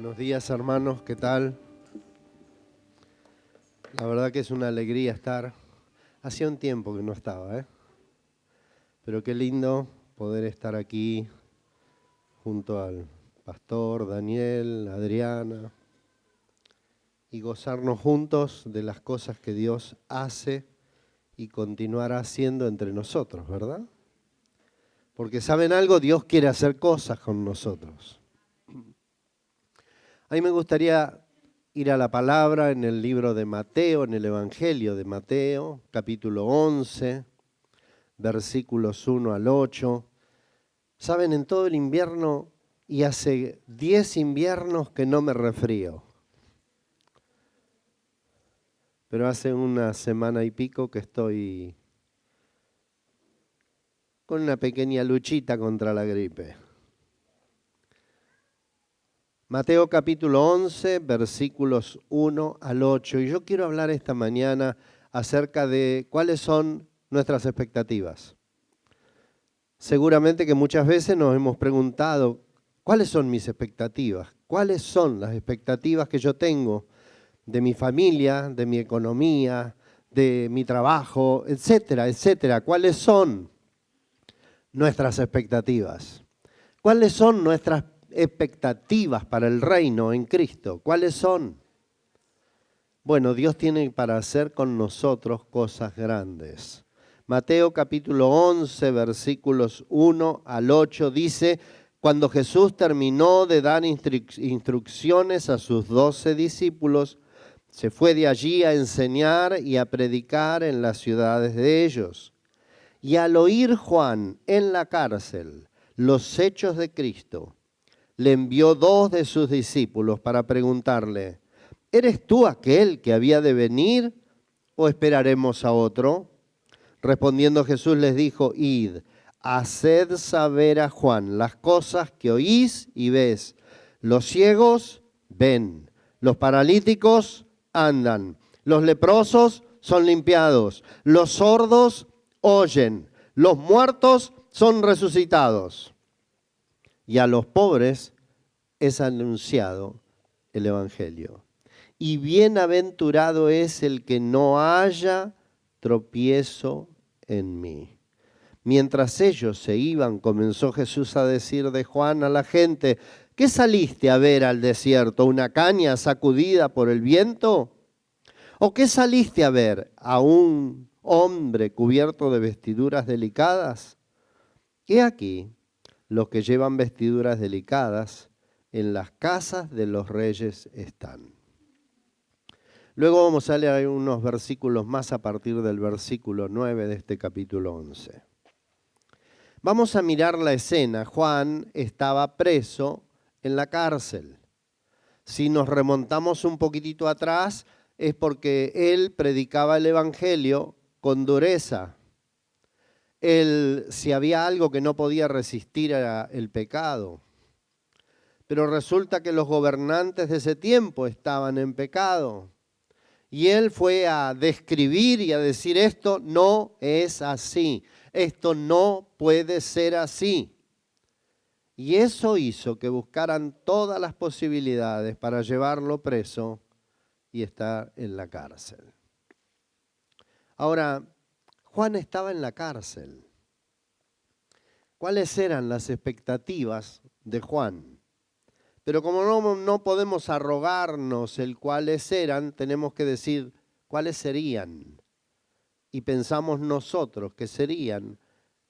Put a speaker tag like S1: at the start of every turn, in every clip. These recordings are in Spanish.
S1: Buenos días, hermanos, ¿qué tal? La verdad que es una alegría estar. Hacía un tiempo que no estaba, pero qué lindo poder estar aquí junto al pastor Daniel, Adriana, y gozarnos juntos de las cosas que Dios hace y continuará haciendo entre nosotros, ¿verdad? Porque ¿saben algo? Dios quiere hacer cosas con nosotros. A mí me gustaría ir a la palabra en el libro de Mateo, en el Evangelio de Mateo, capítulo 11, versículos 1 al 8. Saben, en todo el invierno, y hace 10 inviernos que no me resfrío, pero hace una semana y pico que estoy con una pequeña luchita contra la gripe. Mateo capítulo 11, versículos 1 al 8. Y yo quiero hablar esta mañana acerca de cuáles son nuestras expectativas. Seguramente que muchas veces nos hemos preguntado, ¿cuáles son mis expectativas? ¿Cuáles son las expectativas que yo tengo de mi familia, de mi economía, de mi trabajo, etcétera, etcétera? ¿Cuáles son nuestras expectativas? ¿Cuáles son nuestras expectativas para el reino en Cristo? ¿Cuáles son? Bueno, Dios tiene para hacer con nosotros cosas grandes. Mateo capítulo 11, versículos 1 al 8 dice, cuando Jesús terminó de dar instrucciones a sus 12 discípulos, se fue de allí a enseñar y a predicar en las ciudades de ellos. Y al oír Juan en la cárcel los hechos de Cristo, le envió 2 de sus discípulos para preguntarle, ¿eres tú aquel que había de venir o esperaremos a otro? Respondiendo Jesús les dijo, id, haced saber a Juan las cosas que oís y ves. Los ciegos ven, los paralíticos andan, los leprosos son limpiados, los sordos oyen, los muertos son resucitados. Y a los pobres es anunciado el Evangelio. Y bienaventurado es el que no haya tropiezo en mí. Mientras ellos se iban, comenzó Jesús a decir de Juan a la gente, ¿qué saliste a ver al desierto? ¿Una caña sacudida por el viento? ¿O qué saliste a ver? ¿A un hombre cubierto de vestiduras delicadas? He aquí, los que llevan vestiduras delicadas, en las casas de los reyes están. Luego vamos a leer unos versículos más a partir del versículo 9 de este capítulo 11. Vamos a mirar la escena. Juan estaba preso en la cárcel. Si nos remontamos un poquitito atrás, es porque él predicaba el Evangelio con dureza. Él, si había algo que no podía resistir, era el pecado. Pero resulta que los gobernantes de ese tiempo estaban en pecado. Y él fue a describir y a decir, esto no es así, esto no puede ser así. Y eso hizo que buscaran todas las posibilidades para llevarlo preso y estar en la cárcel. Ahora, Juan estaba en la cárcel. ¿Cuáles eran las expectativas de Juan? Pero como no podemos arrogarnos el cuáles eran, tenemos que decir cuáles serían. Y pensamos nosotros que serían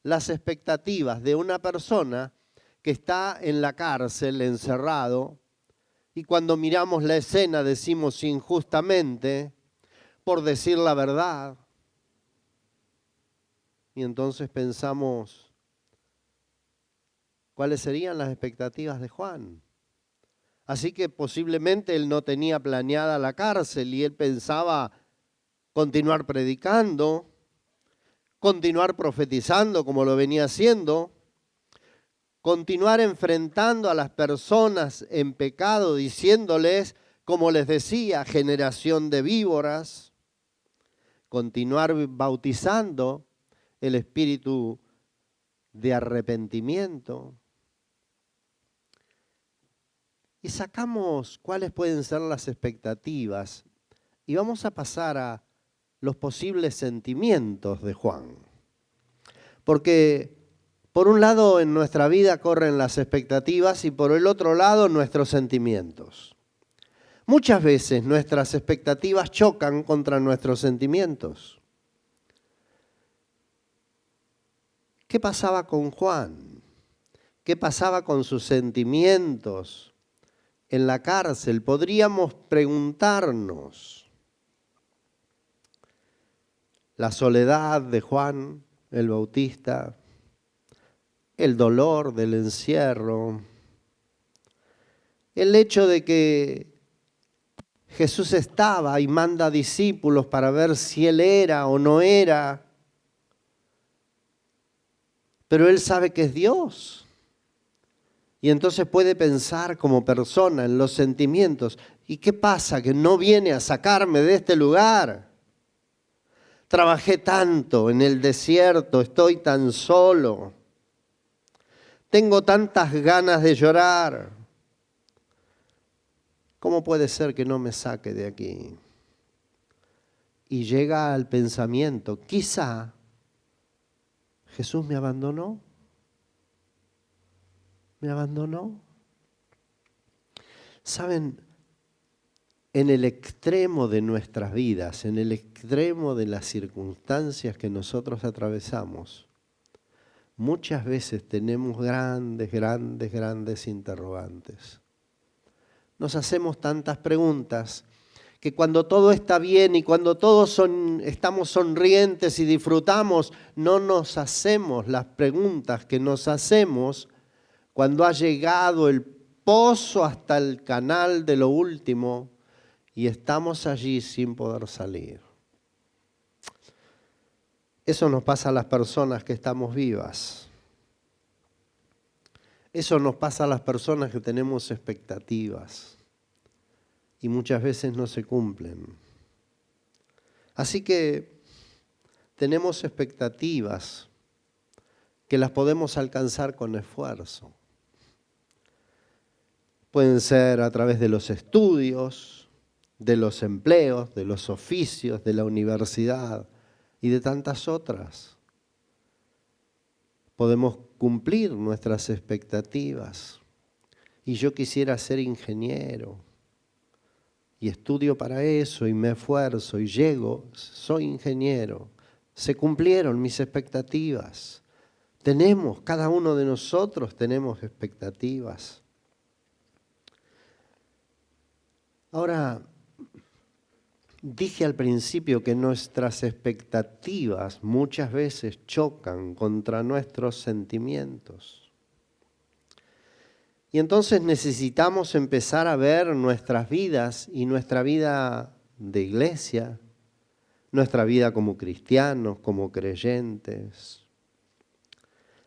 S1: las expectativas de una persona que está en la cárcel, encerrado, y cuando miramos la escena decimos injustamente, por decir la verdad, y entonces pensamos, ¿cuáles serían las expectativas de Juan? Así que posiblemente él no tenía planeada la cárcel y él pensaba continuar predicando, continuar profetizando como lo venía haciendo, continuar enfrentando a las personas en pecado diciéndoles, como les decía, generación de víboras, continuar bautizando el espíritu de arrepentimiento. y sacamos cuáles pueden ser las expectativas y vamos a pasar a los posibles sentimientos de Juan. Porque por un lado en nuestra vida corren las expectativas y por el otro lado nuestros sentimientos. Muchas veces nuestras expectativas chocan contra nuestros sentimientos. ¿Qué pasaba con Juan? ¿Qué pasaba con sus sentimientos en la cárcel? Podríamos preguntarnos. La soledad de Juan el Bautista, el dolor del encierro, el hecho de que Jesús estaba y manda discípulos para ver si él era o no era, pero él sabe que es Dios. Y entonces puede pensar como persona en los sentimientos. ¿Y qué pasa? Que no viene a sacarme de este lugar. Trabajé tanto en el desierto, estoy tan solo. Tengo tantas ganas de llorar. ¿Cómo puede ser que no me saque de aquí? Y llega al pensamiento, quizá Jesús me abandonó. ¿Me abandonó? ¿Saben? En el extremo de nuestras vidas, en el extremo de las circunstancias que nosotros atravesamos, muchas veces tenemos grandes interrogantes. Nos hacemos tantas preguntas que cuando todo está bien y cuando todos estamos sonrientes y disfrutamos, no nos hacemos las preguntas que nos hacemos cuando ha llegado el pozo hasta el canal de lo último y estamos allí sin poder salir. Eso nos pasa a las personas que estamos vivas. Eso nos pasa a las personas que tenemos expectativas y muchas veces no se cumplen. Así que tenemos expectativas que las podemos alcanzar con esfuerzo. Pueden ser a través de los estudios, de los empleos, de los oficios, de la universidad y de tantas otras. Podemos cumplir nuestras expectativas. Y yo quisiera ser ingeniero y estudio para eso y me esfuerzo y llego, soy ingeniero. Se cumplieron mis expectativas. Cada uno de nosotros tenemos expectativas. Ahora, dije al principio que nuestras expectativas muchas veces chocan contra nuestros sentimientos. Y entonces necesitamos empezar a ver nuestras vidas y nuestra vida de iglesia, nuestra vida como cristianos, como creyentes.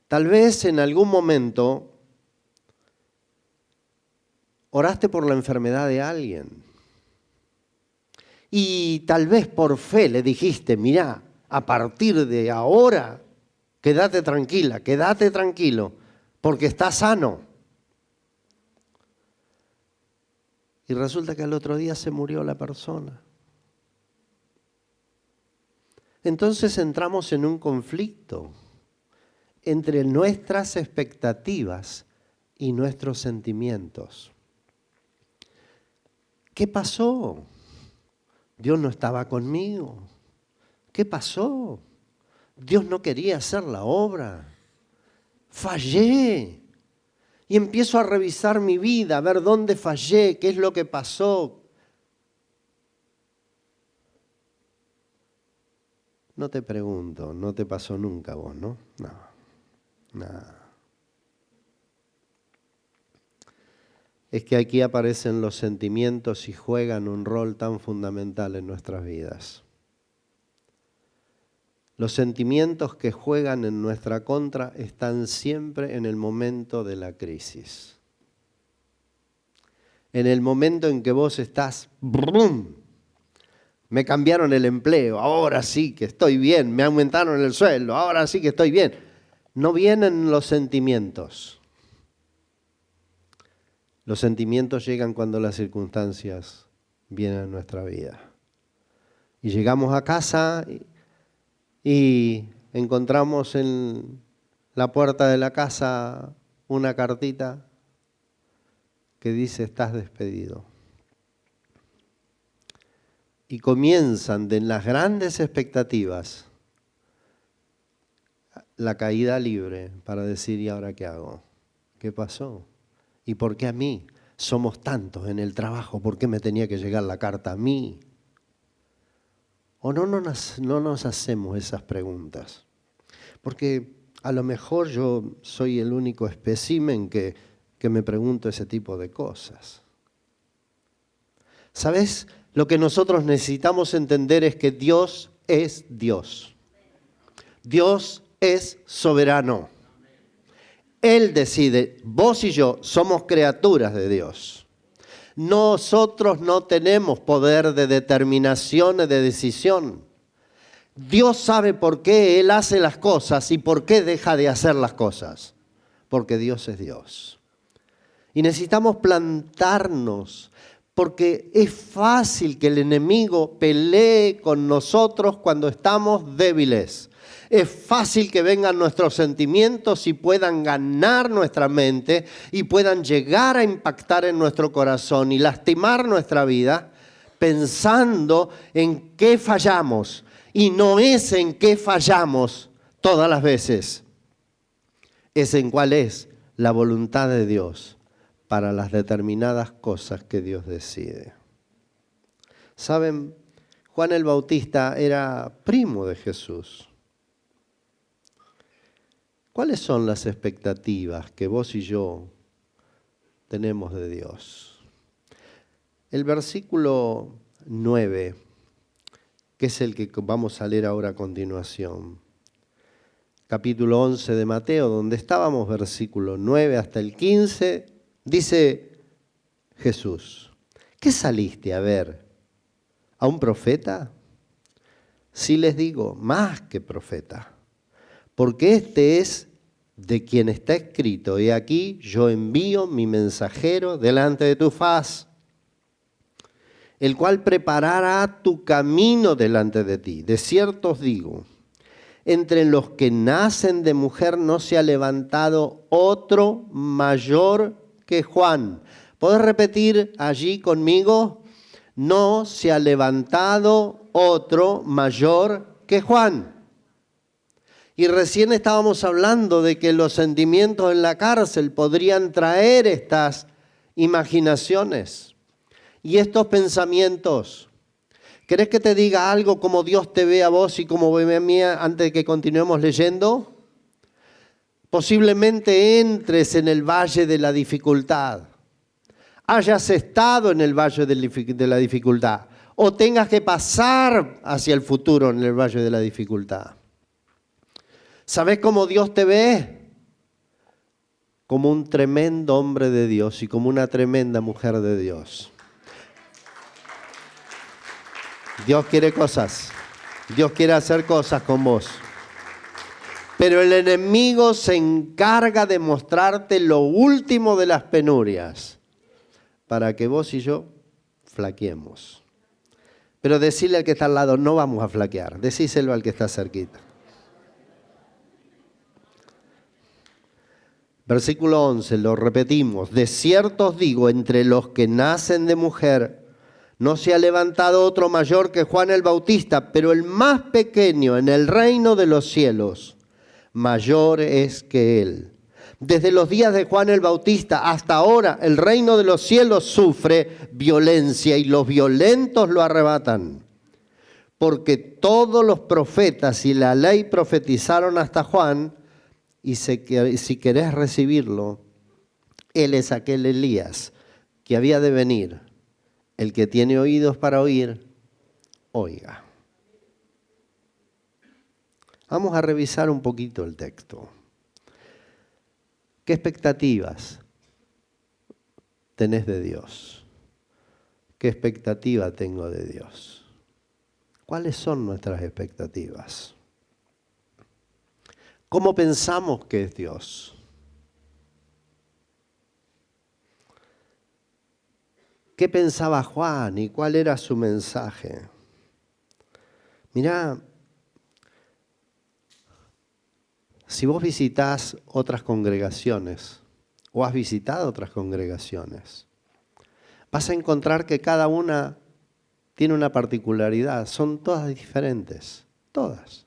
S1: Tal vez en algún momento oraste por la enfermedad de alguien. Y tal vez por fe le dijiste, mirá, a partir de ahora, quédate tranquila, quédate tranquilo, porque estás sano. Y resulta que al otro día se murió la persona. Entonces entramos en un conflicto entre nuestras expectativas y nuestros sentimientos. ¿Qué pasó? Dios no estaba conmigo. ¿Qué pasó? Dios no quería hacer la obra. Fallé. Y empiezo a revisar mi vida, a ver dónde fallé, qué es lo que pasó. No te pregunto, no te pasó nunca a vos, ¿no? No, nada. Es que aquí aparecen los sentimientos y juegan un rol tan fundamental en nuestras vidas. Los sentimientos que juegan en nuestra contra están siempre en el momento de la crisis. En el momento en que vos estás, ¡brum! Me cambiaron el empleo, ahora sí que estoy bien, me aumentaron el sueldo, ahora sí que estoy bien. No vienen los sentimientos. Los sentimientos llegan cuando las circunstancias vienen a nuestra vida. Y llegamos a casa y encontramos en la puerta de la casa una cartita que dice: estás despedido. Y comienzan de las grandes expectativas la caída libre para decir: ¿y ahora qué hago? ¿Qué pasó? ¿Y por qué a mí? Somos tantos en el trabajo, ¿por qué me tenía que llegar la carta a mí? ¿O no nos hacemos esas preguntas? Porque a lo mejor yo soy el único espécimen que me pregunto ese tipo de cosas. ¿Sabes? Lo que nosotros necesitamos entender es que Dios es Dios. Dios es soberano. Él decide. Vos y yo somos criaturas de Dios. Nosotros no tenemos poder de determinación y de decisión. Dios sabe por qué Él hace las cosas y por qué deja de hacer las cosas. Porque Dios es Dios. Y necesitamos plantarnos, porque es fácil que el enemigo pelee con nosotros cuando estamos débiles. Es fácil que vengan nuestros sentimientos y puedan ganar nuestra mente y puedan llegar a impactar en nuestro corazón y lastimar nuestra vida pensando en qué fallamos. Y no es en qué fallamos todas las veces, es en cuál es la voluntad de Dios para las determinadas cosas que Dios decide. ¿Saben? Juan el Bautista era primo de Jesús. ¿Cuáles son las expectativas que vos y yo tenemos de Dios? El versículo 9, que es el que vamos a leer ahora a continuación. Capítulo 11 de Mateo, donde estábamos, versículo 9 hasta el 15, dice Jesús: ¿qué saliste a ver? ¿A un profeta? Sí les digo, más que profeta, porque este es de quien está escrito: he aquí yo envío mi mensajero delante de tu faz, el cual preparará tu camino delante de ti. De cierto os digo, entre los que nacen de mujer no se ha levantado otro mayor que Juan. ¿Podés repetir allí conmigo? No se ha levantado otro mayor que Juan. Y recién estábamos hablando de que los sentimientos en la cárcel podrían traer estas imaginaciones y estos pensamientos. ¿Querés que te diga algo como Dios te ve a vos y como ve a mí antes de que continuemos leyendo? Posiblemente entres en el valle de la dificultad, hayas estado en el valle de la dificultad o tengas que pasar hacia el futuro en el valle de la dificultad. ¿Sabés cómo Dios te ve? Como un tremendo hombre de Dios y como una tremenda mujer de Dios. Dios quiere cosas. Dios quiere hacer cosas con vos. Pero el enemigo se encarga de mostrarte lo último de las penurias para que vos y yo flaqueemos. Pero decirle al que está al lado: no vamos a flaquear. Decíselo al que está cerquita. Versículo 11, lo repetimos: de cierto os digo, entre los que nacen de mujer no se ha levantado otro mayor que Juan el Bautista, pero el más pequeño en el reino de los cielos mayor es que él. Desde los días de Juan el Bautista hasta ahora el reino de los cielos sufre violencia y los violentos lo arrebatan. Porque todos los profetas y la ley profetizaron hasta Juan, y si querés recibirlo, él es aquel Elías que había de venir. El que tiene oídos para oír, oiga. Vamos a revisar un poquito el texto. ¿Qué expectativas tenés de Dios? ¿Qué expectativa tengo de Dios? ¿Cuáles son nuestras expectativas? ¿Cómo pensamos que es Dios? qué pensaba Juan y cuál era su mensaje. Mirá, si vos visitás otras congregaciones o has visitado otras congregaciones, vas a encontrar que cada una tiene una particularidad. Son todas diferentes, todas.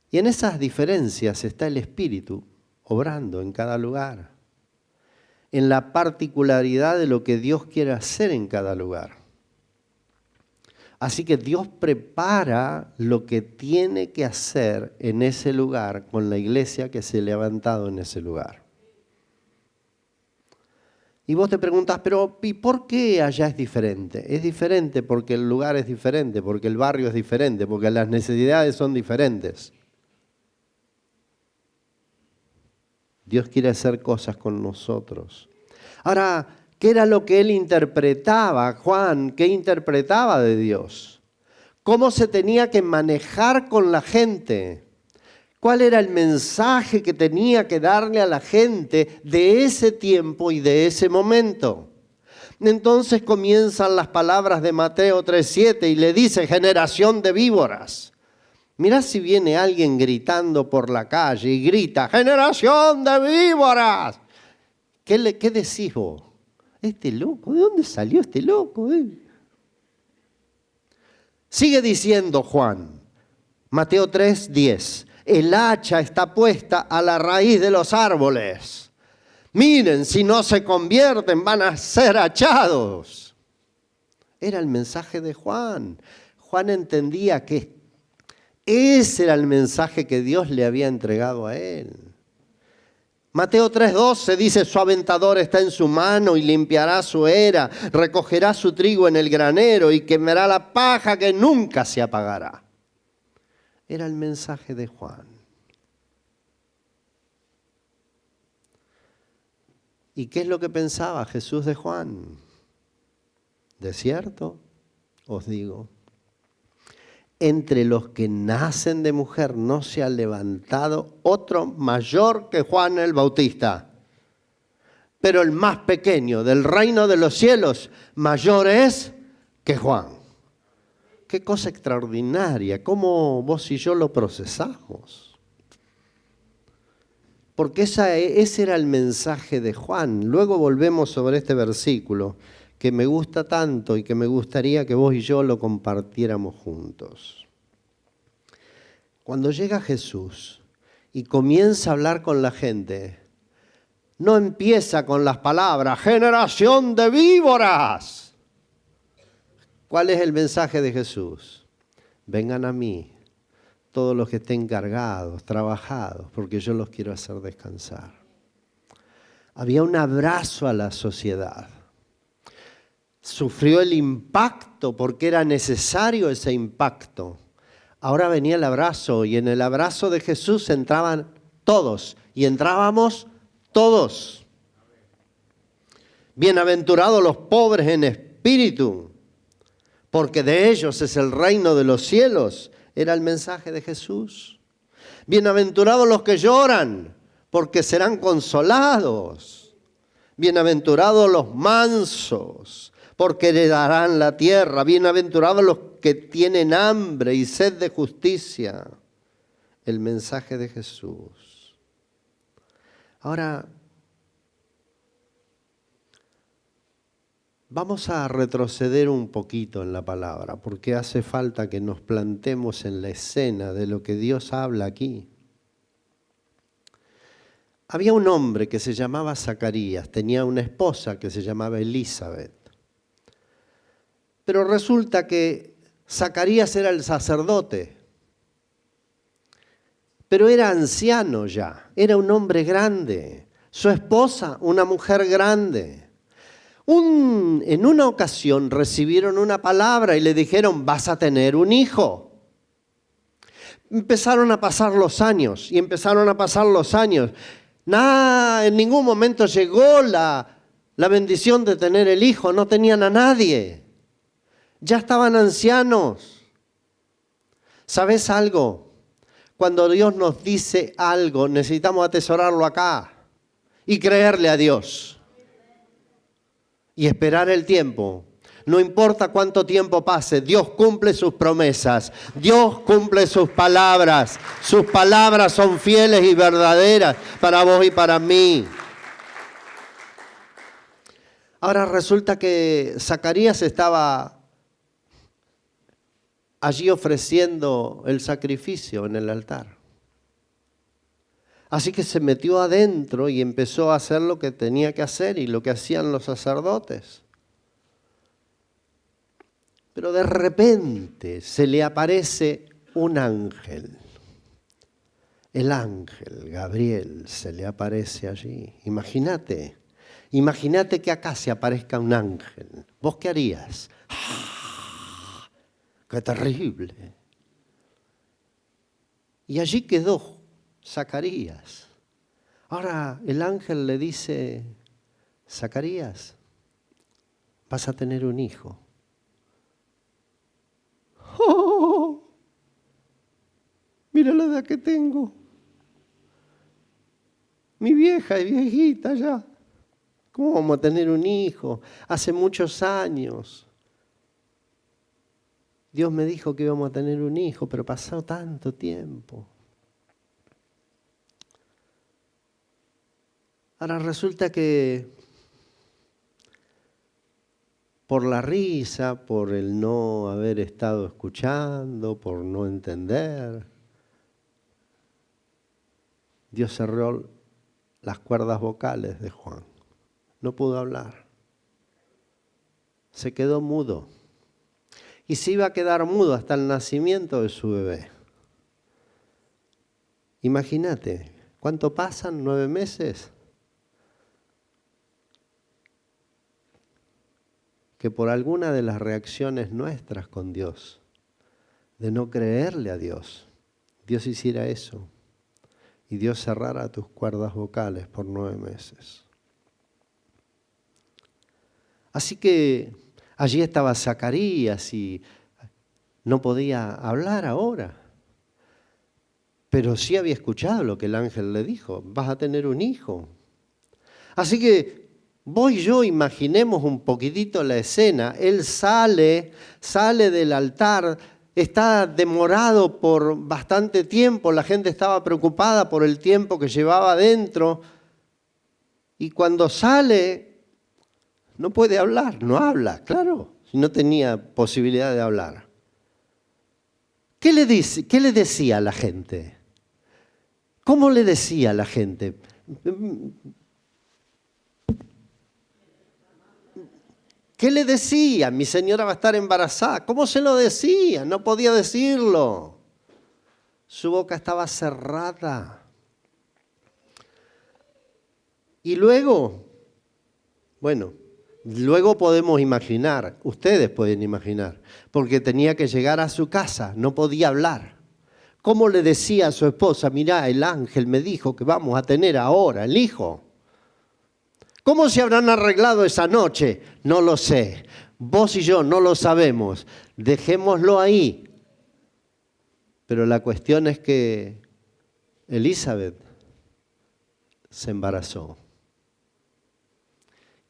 S1: Y en esas diferencias está el Espíritu obrando en cada lugar, en la particularidad de lo que Dios quiere hacer en cada lugar. Así que Dios prepara lo que tiene que hacer en ese lugar con la iglesia que se ha levantado en ese lugar. Y vos te preguntas, pero ¿y por qué allá es diferente? Es diferente porque el lugar es diferente, porque el barrio es diferente, porque las necesidades son diferentes. Dios quiere hacer cosas con nosotros. Ahora, ¿qué era lo que él interpretaba, Juan? ¿Qué interpretaba de Dios? ¿Cómo se tenía que manejar con la gente? ¿Cuál era el mensaje que tenía que darle a la gente de ese tiempo y de ese momento? Entonces comienzan las palabras de Mateo 3:7 y le dice, generación de víboras. Mirá si viene alguien gritando por la calle y grita, ¡generación de víboras! ¿Qué decís vos? Este loco, ¿de dónde salió este loco? Sigue diciendo Juan, Mateo 3:10, el hacha está puesta a la raíz de los árboles. Miren, si no se convierten van a ser hachados. Era el mensaje de Juan. Juan entendía que ese era el mensaje que Dios le había entregado a él. Mateo 3:12 dice, su aventador está en su mano y limpiará su era, recogerá su trigo en el granero y quemará la paja que nunca se apagará. Era el mensaje de Juan. ¿Y qué es lo que pensaba Jesús de Juan? ¿De cierto? Os digo, entre los que nacen de mujer no se ha levantado otro mayor que Juan el Bautista. Pero el más pequeño del reino de los cielos, mayor es que Juan. Qué cosa extraordinaria, cómo vos y yo lo procesamos. Porque ese era el mensaje de Juan. Luego volvemos sobre este versículo que me gusta tanto y que me gustaría que vos y yo lo compartiéramos juntos. Cuando llega Jesús y comienza a hablar con la gente, no empieza con las palabras, generación de víboras. ¿Cuál es el mensaje de Jesús? Vengan a mí, todos los que estén cargados, trabajados, porque yo los quiero hacer descansar. Había un abrazo a la sociedad. Sufrió el impacto porque era necesario ese impacto. Ahora venía el abrazo y en el abrazo de Jesús entraban todos y entrábamos todos. Bienaventurados los pobres en espíritu, porque de ellos es el reino de los cielos. Era el mensaje de Jesús. Bienaventurados los que lloran, porque serán consolados. Bienaventurados los mansos, porque heredarán la tierra. Bienaventurados los que tienen hambre y sed de justicia. El mensaje de Jesús. Ahora, vamos a retroceder un poquito en la palabra, porque hace falta que nos plantemos en la escena de lo que Dios habla aquí. Había un hombre que se llamaba Zacarías, tenía una esposa que se llamaba Elizabeth. Pero resulta que Zacarías era el sacerdote, pero era anciano ya, era un hombre grande. Su esposa, una mujer grande. En una ocasión recibieron una palabra y le dijeron, vas a tener un hijo. Empezaron a pasar los años y empezaron a pasar los años. Nada, en ningún momento llegó la bendición de tener el hijo, no tenían a nadie. Ya estaban ancianos. ¿Sabes algo? Cuando Dios nos dice algo, necesitamos atesorarlo acá y creerle a Dios. y esperar el tiempo. No importa cuánto tiempo pase, Dios cumple sus promesas, Dios cumple sus palabras son fieles y verdaderas para vos y para mí. Ahora resulta que Zacarías estaba allí ofreciendo el sacrificio en el altar. Así que se metió adentro y empezó a hacer lo que tenía que hacer y lo que hacían los sacerdotes. Pero de repente se le aparece un ángel. El ángel Gabriel se le aparece allí. Imagínate que acá se aparezca un ángel. ¿Vos qué harías? ¡Ah! ¡Qué terrible! Y allí quedó Zacarías. Ahora el ángel le dice, Zacarías, vas a tener un hijo. ¡Oh! Mira la edad que tengo. Mi vieja es viejita ya. ¿Cómo vamos a tener un hijo? Hace muchos años Dios me dijo que íbamos a tener un hijo, pero pasó tanto tiempo. Ahora resulta que por la risa, por el no haber estado escuchando, por no entender, Dios cerró las cuerdas vocales de Juan. No pudo hablar. Se quedó mudo. Y se iba a quedar mudo hasta el nacimiento de su bebé. Imagínate, ¿cuánto pasan? 9 meses. Que por alguna de las reacciones nuestras con Dios, de no creerle a Dios, Dios hiciera eso. Y Dios cerrara tus cuerdas vocales por 9 meses. Así que allí estaba Zacarías y no podía hablar ahora. Pero sí había escuchado lo que el ángel le dijo, vas a tener un hijo. Así que vos y yo imaginemos un poquitito la escena. Él sale del altar, está demorado por bastante tiempo, la gente estaba preocupada por el tiempo que llevaba adentro. Y cuando sale, no puede hablar, no habla, claro, si no tenía posibilidad de hablar. ¿Qué le decía a la gente? ¿Cómo le decía a la gente? ¿Qué le decía? Mi señora va a estar embarazada. ¿Cómo se lo decía? No podía decirlo. Su boca estaba cerrada. Y luego, luego podemos imaginar, ustedes pueden imaginar, porque tenía que llegar a su casa, no podía hablar. ¿Cómo le decía a su esposa, mirá, el ángel me dijo que vamos a tener ahora el hijo? ¿Cómo se habrán arreglado esa noche? No lo sé. Vos y yo no lo sabemos. Dejémoslo ahí. Pero la cuestión es que Elizabeth se embarazó.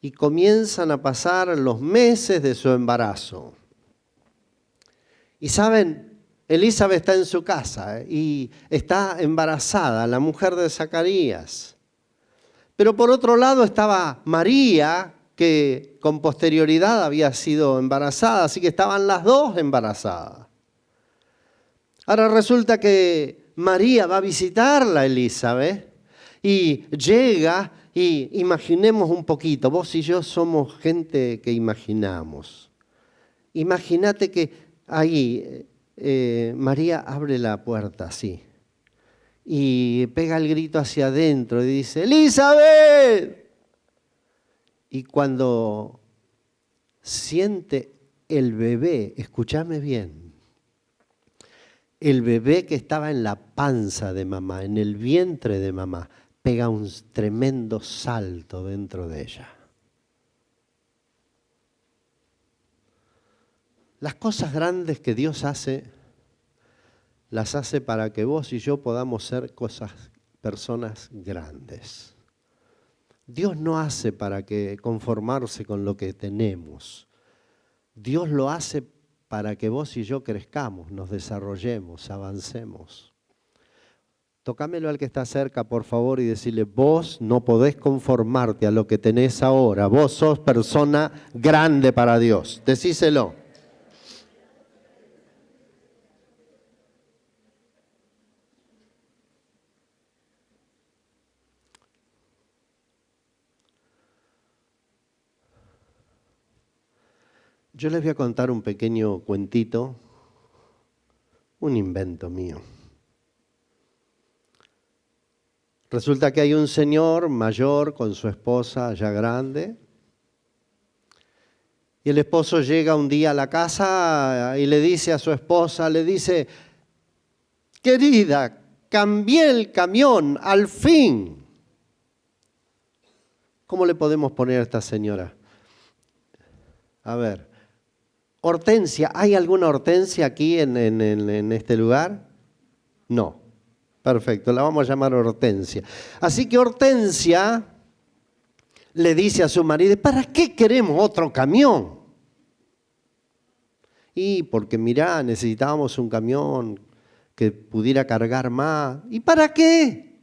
S1: Y comienzan a pasar los meses de su embarazo. Y saben, Elizabeth está en su casa y está embarazada, la mujer de Zacarías. Pero por otro lado estaba María, que con posterioridad había sido embarazada, así que estaban las dos embarazadas. Ahora resulta que María va a visitarla a Elizabeth y llega y imaginemos un poquito, vos y yo somos gente que imaginamos. Imagínate que ahí María abre la puerta así. Y pega el grito hacia adentro y dice, ¡Elizabeth! Y cuando siente el bebé, escúchame bien, el bebé que estaba en la panza de mamá, en el vientre de mamá, pega un tremendo salto dentro de ella. Las cosas grandes que Dios hace, las hace para que vos y yo podamos ser personas grandes. Dios no hace para que conformarse con lo que tenemos. Dios lo hace para que vos y yo crezcamos, nos desarrollemos, avancemos. Tócamelo al que está cerca, por favor, y decirle, vos no podés conformarte a lo que tenés ahora. Vos sos persona grande para Dios. Decíselo. Yo les voy a contar un pequeño cuentito, un invento mío. Resulta que hay un señor mayor con su esposa ya grande y el esposo llega un día a la casa y le dice a su esposa, le dice, querida, cambié el camión, al fin. ¿Cómo le podemos poner a esta señora? A ver. Hortensia, ¿hay alguna Hortensia aquí en este lugar? No. Perfecto, la vamos a llamar Hortensia. Así que Hortensia le dice a su marido, ¿para qué queremos otro camión? Y porque mirá, necesitábamos un camión que pudiera cargar más. ¿Y para qué?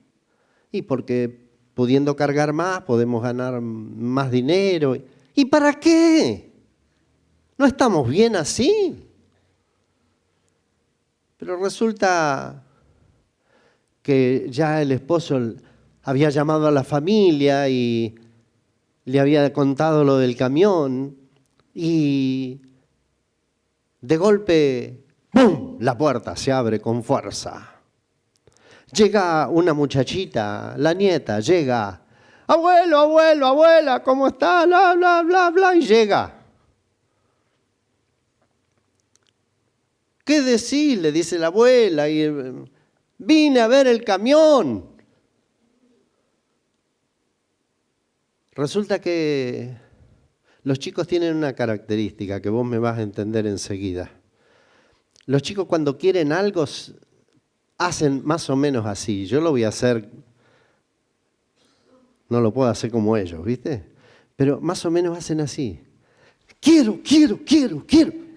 S1: Y porque pudiendo cargar más podemos ganar más dinero. ¿Y para qué? ¿No estamos bien así? Pero resulta que ya el esposo había llamado a la familia y le había contado lo del camión y de golpe, ¡pum!, la puerta se abre con fuerza. Llega una muchachita, la nieta, llega. Abuelo, abuelo, abuela, ¿cómo está? Bla, bla, bla, bla, y llega. ¿Qué decís?, le dice la abuela, y vine a ver el camión. Resulta que los chicos tienen una característica que vos me vas a entender enseguida. Los chicos cuando quieren algo hacen más o menos así. Yo lo voy a hacer, no lo puedo hacer como ellos, ¿viste? Pero más o menos hacen así. Quiero, quiero, quiero, quiero.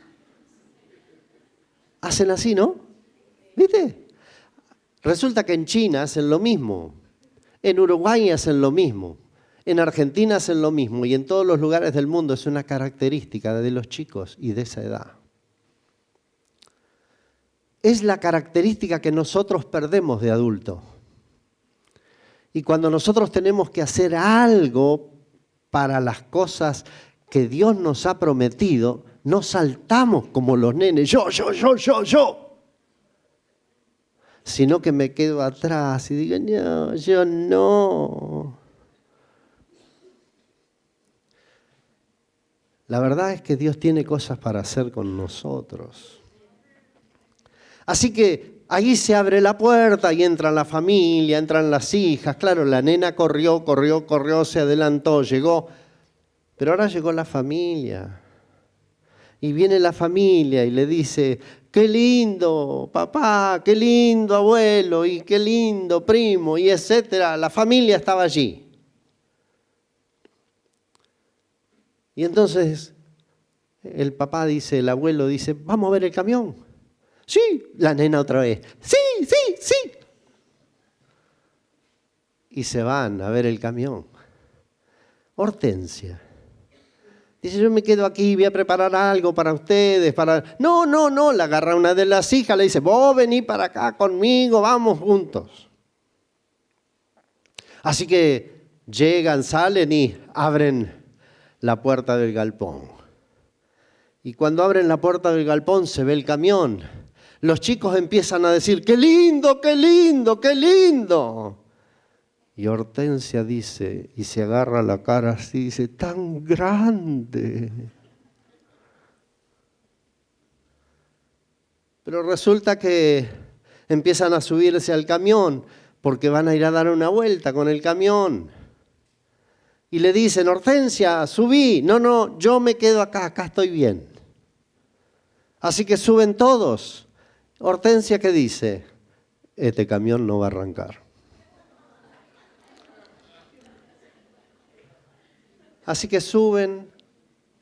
S1: Hacen así, ¿no? ¿Viste? Resulta que en China hacen lo mismo, en Uruguay hacen lo mismo, en Argentina hacen lo mismo y en todos los lugares del mundo es una característica de los chicos y de esa edad. Es la característica que nosotros perdemos de adulto. Y cuando nosotros tenemos que hacer algo para las cosas que Dios nos ha prometido, no saltamos como los nenes, yo, sino que me quedo atrás y digo, no, yo no. La verdad es que Dios tiene cosas para hacer con nosotros. Así que ahí se abre la puerta y entra la familia, entran las hijas. Claro, la nena corrió, se adelantó, llegó. Pero ahora llegó la familia. Y viene la familia y le dice, qué lindo papá, qué lindo abuelo y qué lindo primo y etcétera. La familia estaba allí. Y entonces el papá dice, el abuelo dice, vamos a ver el camión. Sí, la nena otra vez, sí, sí, sí. Y se van a ver el camión. Hortensia dice, yo me quedo aquí, voy a preparar algo para ustedes. No, la agarra una de las hijas, le dice, vos vení para acá conmigo, vamos juntos. Así que llegan, salen y abren la puerta del galpón. Y cuando abren la puerta del galpón se ve el camión. Los chicos empiezan a decir, ¡qué lindo, qué lindo, qué lindo! Y Hortensia dice, y se agarra la cara así, dice, ¡tan grande! Pero resulta que empiezan a subirse al camión porque van a ir a dar una vuelta con el camión. Y le dicen, Hortensia, subí. No, yo me quedo acá estoy bien. Así que suben todos. Hortensia, ¿qué dice? Este camión no va a arrancar. Así que suben,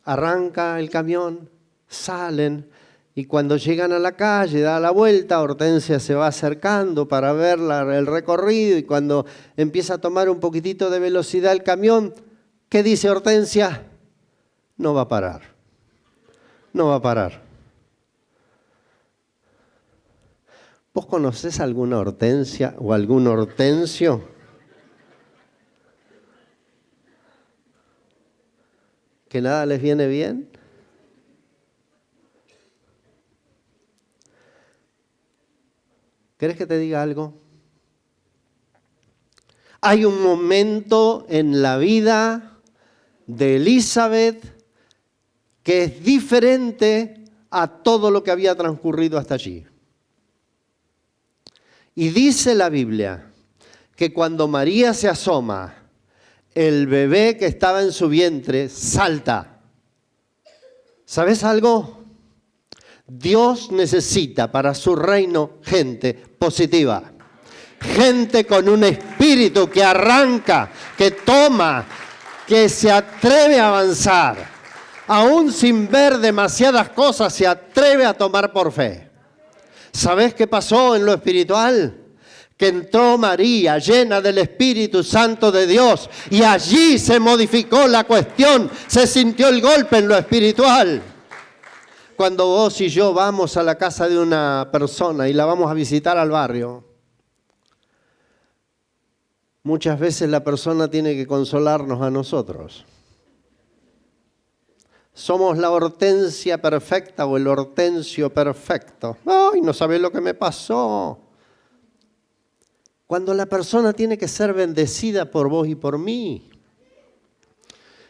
S1: arranca el camión, salen y cuando llegan a la calle, da la vuelta, Hortensia se va acercando para ver el recorrido y cuando empieza a tomar un poquitito de velocidad el camión, ¿qué dice Hortensia? No va a parar, no va a parar. ¿Vos conocés alguna Hortensia o algún Hortensio? ¿Que nada les viene bien? ¿Querés que te diga algo? Hay un momento en la vida de Elizabeth que es diferente a todo lo que había transcurrido hasta allí. Y dice la Biblia que cuando María se asoma, el bebé que estaba en su vientre salta. ¿Sabes algo? Dios necesita para su reino gente positiva. Gente con un espíritu que arranca, que toma, que se atreve a avanzar. Aún sin ver demasiadas cosas, se atreve a tomar por fe. ¿Sabes qué pasó en lo espiritual? Que entró María llena del Espíritu Santo de Dios y allí se modificó la cuestión, se sintió el golpe en lo espiritual. Cuando vos y yo vamos a la casa de una persona y la vamos a visitar al barrio, muchas veces la persona tiene que consolarnos a nosotros. Somos la Hortensia perfecta o el Hortensio perfecto. ¡Ay, no sabés lo que me pasó! Cuando la persona tiene que ser bendecida por vos y por mí.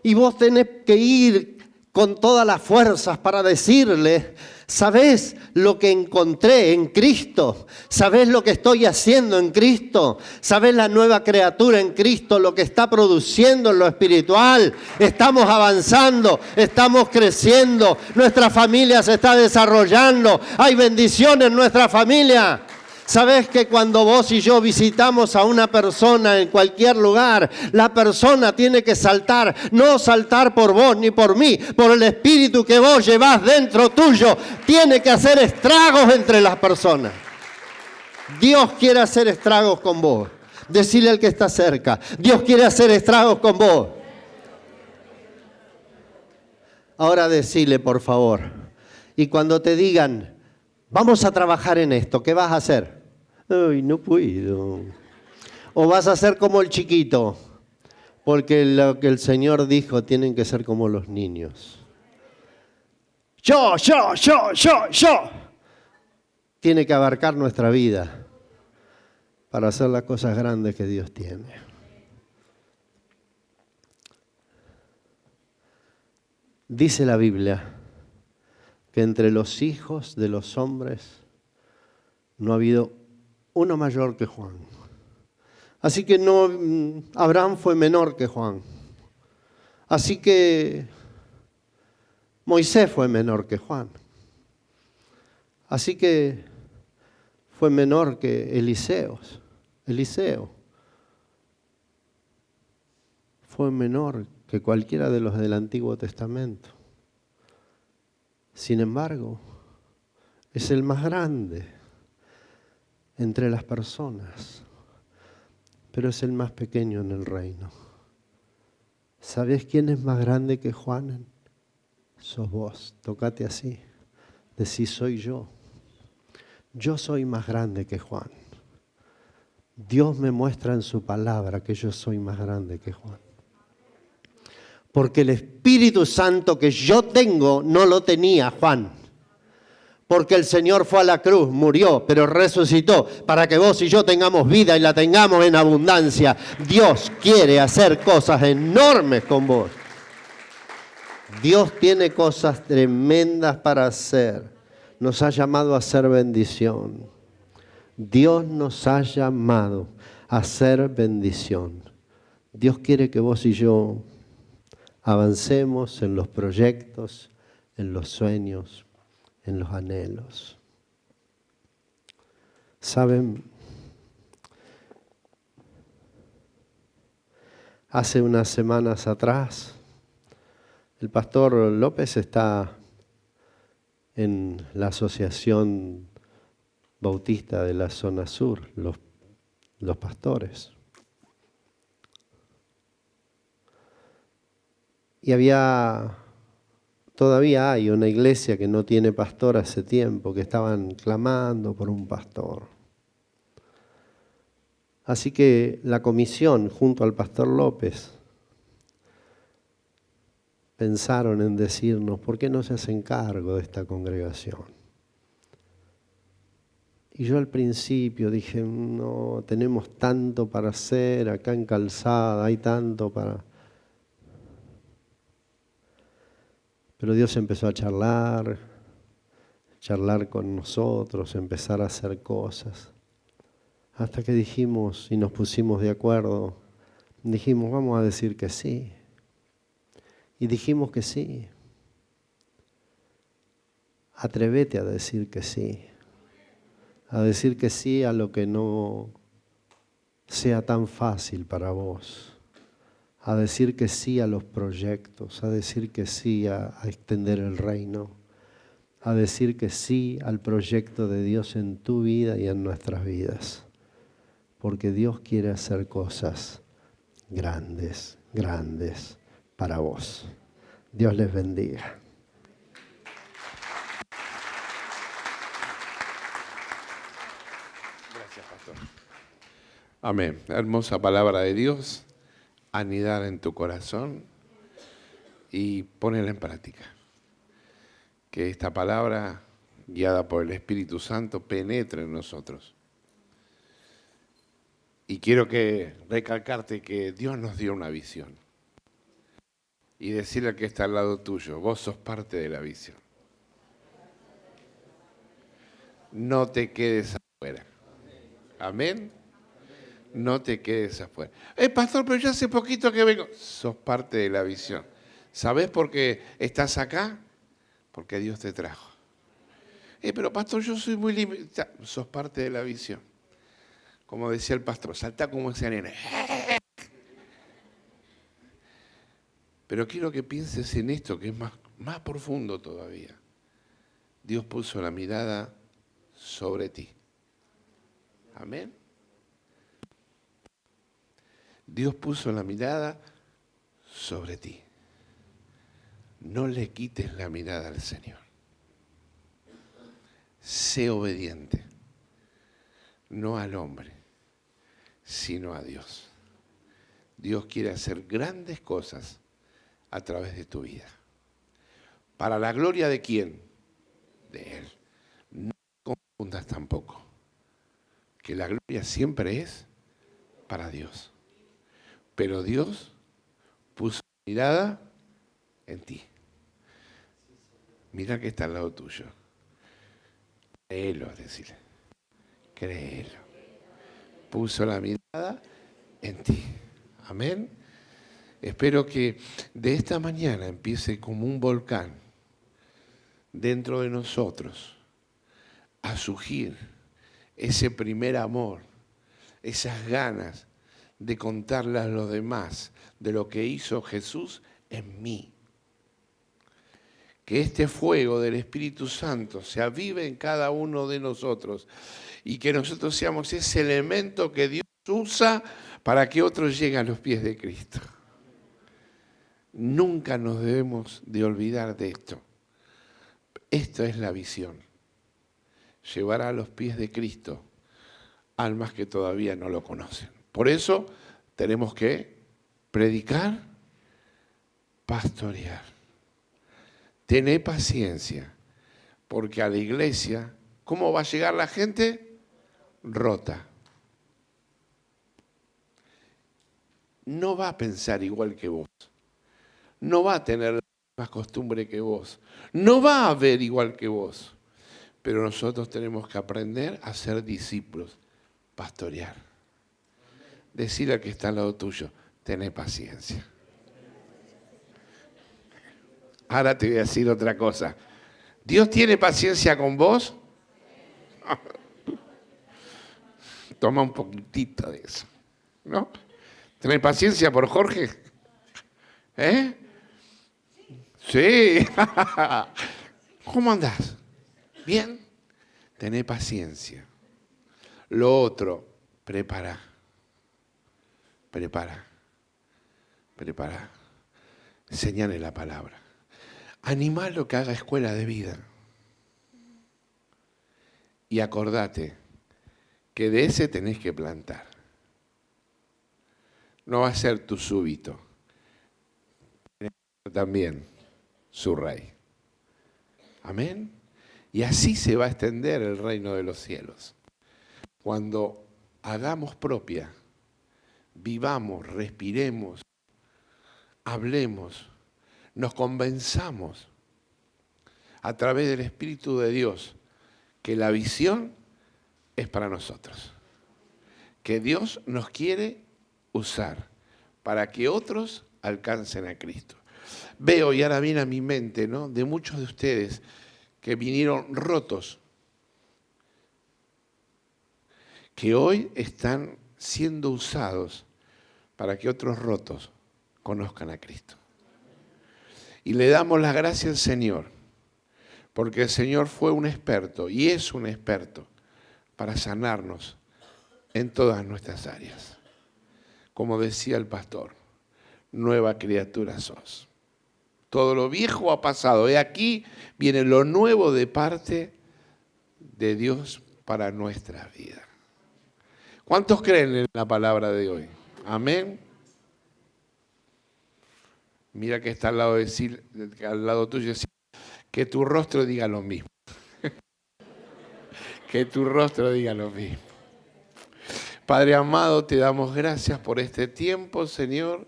S1: Y vos tenés que ir con todas las fuerzas para decirle, ¿sabés lo que encontré en Cristo? ¿Sabés lo que estoy haciendo en Cristo? ¿Sabés la nueva criatura en Cristo, lo que está produciendo en lo espiritual? Estamos avanzando, estamos creciendo, nuestra familia se está desarrollando, hay bendición en nuestra familia. ¿Sabés que cuando vos y yo visitamos a una persona en cualquier lugar, la persona tiene que saltar, no saltar por vos ni por mí, por el espíritu que vos llevás dentro tuyo, tiene que hacer estragos entre las personas. Dios quiere hacer estragos con vos. Decile al que está cerca, Dios quiere hacer estragos con vos. Ahora decile, por favor, y cuando te digan, vamos a trabajar en esto, ¿qué vas a hacer? Ay, no puedo. O vas a ser como el chiquito, porque lo que el Señor dijo, tienen que ser como los niños. Yo. Tiene que abarcar nuestra vida para hacer las cosas grandes que Dios tiene. Dice la Biblia que entre los hijos de los hombres no ha habido uno mayor que Juan. Así que no, Abraham fue menor que Juan. Así que Moisés fue menor que Juan. Así que fue menor que Eliseo. Fue menor que cualquiera de los del Antiguo Testamento. Sin embargo, es el más grande entre las personas, pero es el más pequeño en el reino. ¿Sabés quién es más grande que Juan? Sos vos. Tócate así. Decís, soy yo. Yo soy más grande que Juan. Dios me muestra en su palabra que yo soy más grande que Juan. Porque el Espíritu Santo que yo tengo no lo tenía Juan. Porque el Señor fue a la cruz, murió, pero resucitó para que vos y yo tengamos vida y la tengamos en abundancia. Dios quiere hacer cosas enormes con vos. Dios tiene cosas tremendas para hacer. Nos ha llamado a ser bendición. Dios nos ha llamado a ser bendición. Dios quiere que vos y yo avancemos en los proyectos, en los sueños, en los anhelos. ¿Saben? Hace unas semanas atrás El pastor López está en la Asociación Bautista de la Zona Sur, los pastores. Y todavía hay una iglesia que no tiene pastor hace tiempo, que estaban clamando por un pastor. Así que la comisión, junto al pastor López, pensaron en decirnos, ¿por qué no se hacen cargo de esta congregación? Y yo al principio dije, no, tenemos tanto para hacer acá en Calzada, hay tanto para... Pero Dios empezó a charlar con nosotros, empezar a hacer cosas. Hasta que dijimos y nos pusimos de acuerdo, dijimos, vamos a decir que sí. Y dijimos que sí. Atrévete a decir que sí. A decir que sí a lo que no sea tan fácil para vos. A decir que sí a los proyectos, a decir que sí a extender el reino. A decir que sí al proyecto de Dios en tu vida y en nuestras vidas. Porque Dios quiere hacer cosas grandes, grandes para vos. Dios les bendiga.
S2: Gracias, pastor. Amén. Hermosa palabra de Dios, anidar en tu corazón y ponerla en práctica. Que esta palabra, guiada por el Espíritu Santo, penetre en nosotros. Y quiero recalcarte que Dios nos dio una visión. Y decirle al que está al lado tuyo, vos sos parte de la visión. No te quedes afuera. Amén. No te quedes afuera. Pastor, pero yo hace poquito que vengo. Sos parte de la visión. ¿Sabés por qué estás acá? Porque Dios te trajo. Pero pastor, yo soy muy limitado. Sos parte de la visión. Como decía el pastor, salta como ese nene. Pero quiero que pienses en esto, que es más profundo todavía. Dios puso la mirada sobre ti. Amén. Dios puso la mirada sobre ti. No le quites la mirada al Señor. Sé obediente, no al hombre, sino a Dios. Dios quiere hacer grandes cosas a través de tu vida. ¿Para la gloria de quién? De Él. No confundas tampoco que la gloria siempre es para Dios. Pero Dios puso mirada en ti. Mira que está al lado tuyo. Créelo, decirle. Créelo. Puso la mirada en ti. Amén. Espero que de esta mañana empiece como un volcán dentro de nosotros a surgir ese primer amor, esas ganas de contarle a los demás de lo que hizo Jesús en mí. Que este fuego del Espíritu Santo se avive en cada uno de nosotros y que nosotros seamos ese elemento que Dios usa para que otros lleguen a los pies de Cristo. Nunca nos debemos de olvidar de esto. Esto es la visión. Llevar a los pies de Cristo almas que todavía no lo conocen. Por eso tenemos que predicar, pastorear. Tené paciencia, porque a la iglesia, ¿cómo va a llegar la gente? Rota. No va a pensar igual que vos. No va a tener la misma costumbre que vos. No va a ver igual que vos. Pero nosotros tenemos que aprender a ser discípulos, pastorear. Decirle al que está al lado tuyo, tené paciencia. Ahora te voy a decir otra cosa. ¿Dios tiene paciencia con vos? Toma un poquitito de eso, ¿no? ¿Tenés paciencia por Jorge? ¿Eh? Sí. ¿Cómo andás? ¿Bien? Tené paciencia. Lo otro, prepara. Enseñale la palabra. Animalo que haga escuela de vida. Y acordate que de ese tenés que plantar. No va a ser tu súbito, también su rey. Amén. Y así se va a extender el reino de los cielos. Cuando hagamos propia, vivamos, respiremos, hablemos, nos convenzamos a través del Espíritu de Dios que la visión es para nosotros, que Dios nos quiere usar para que otros alcancen a Cristo. Veo, y ahora viene a mi mente, ¿no?, de muchos de ustedes que vinieron rotos, que hoy están siendo usados para que otros rotos conozcan a Cristo. Y le damos las gracias al Señor, porque el Señor fue un experto y es un experto para sanarnos en todas nuestras áreas. Como decía el pastor, nueva criatura sos. Todo lo viejo ha pasado. He aquí viene lo nuevo de parte de Dios para nuestra vida. ¿Cuántos creen en la palabra de hoy? Amén. Mira que está al lado tuyo, que tu rostro diga lo mismo. Que tu rostro diga lo mismo. Padre amado, te damos gracias por este tiempo, Señor,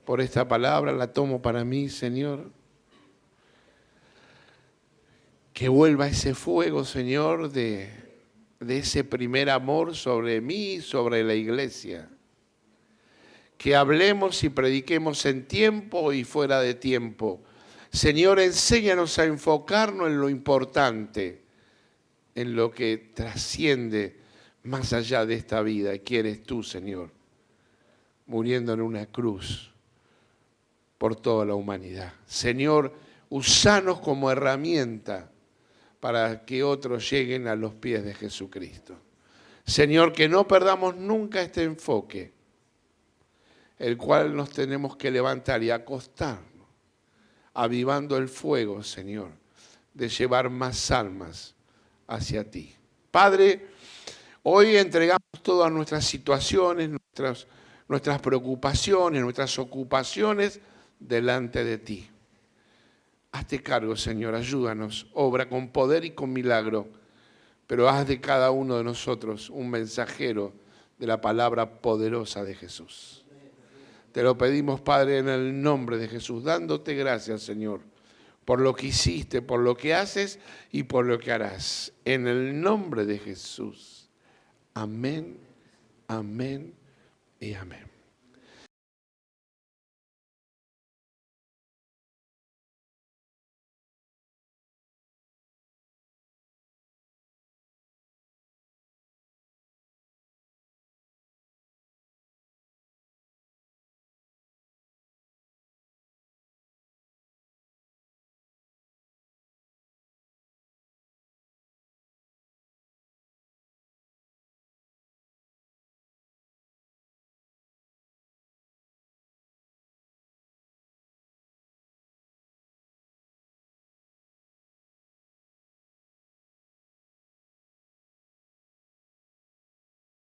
S2: por esta palabra, la tomo para mí, Señor. Que vuelva ese fuego, Señor, de ese primer amor sobre mí, sobre la iglesia. Que hablemos y prediquemos en tiempo y fuera de tiempo. Señor, enséñanos a enfocarnos en lo importante, en lo que trasciende más allá de esta vida. Que eres tú, Señor, muriendo en una cruz por toda la humanidad. Señor, usanos como herramienta para que otros lleguen a los pies de Jesucristo. Señor, que no perdamos nunca este enfoque, el cual nos tenemos que levantar y acostarnos, avivando el fuego, Señor, de llevar más almas hacia ti. Padre, hoy entregamos todas nuestras situaciones, nuestras preocupaciones, nuestras ocupaciones delante de ti. Hazte cargo, Señor, ayúdanos, obra con poder y con milagro, pero haz de cada uno de nosotros un mensajero de la palabra poderosa de Jesús. Te lo pedimos, Padre, en el nombre de Jesús, dándote gracias, Señor, por lo que hiciste, por lo que haces y por lo que harás. En el nombre de Jesús. Amén, amén y amén.